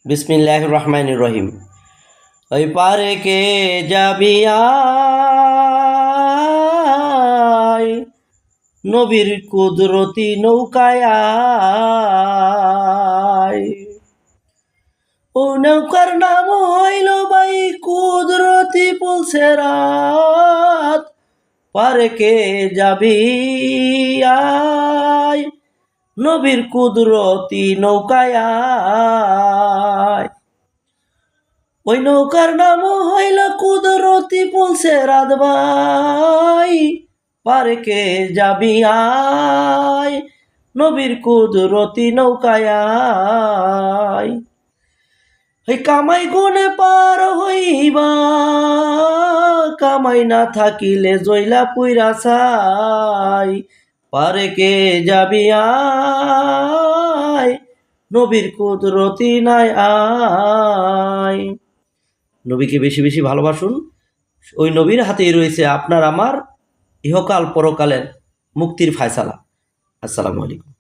বিসমিল্লাহির রহমানির রহিম। ওই পারে কে যাবি আয়, নবীর কুদরতি নৌকায় আয়। ও নৌকার নাম হইল ভাই কুদরতি পুলসেরাত। পারে কে যাবি আয়, নবীর কুদরতি নৌকায় আয়। ওই নৌকার নাম হইল কুদরতি পুলসেরাত ভাই। পারে কে যাবি আয়, নবীর কুদরতি নৌকায় আয়। ওই কামাই গুনে পার হইবা, কামাই না থাকিলে জইলা পুইরা ছাই। পারে কে যাবি আয়, নবীর কুদরতি নাই আয়। নবীকে বেশি বেশি ভালোবাসুন। ওই নবীর হাতেই রয়েছে আপনার আমার ইহকাল পরকালের মুক্তির ফায়সালা। আসসালামু আলাইকুম।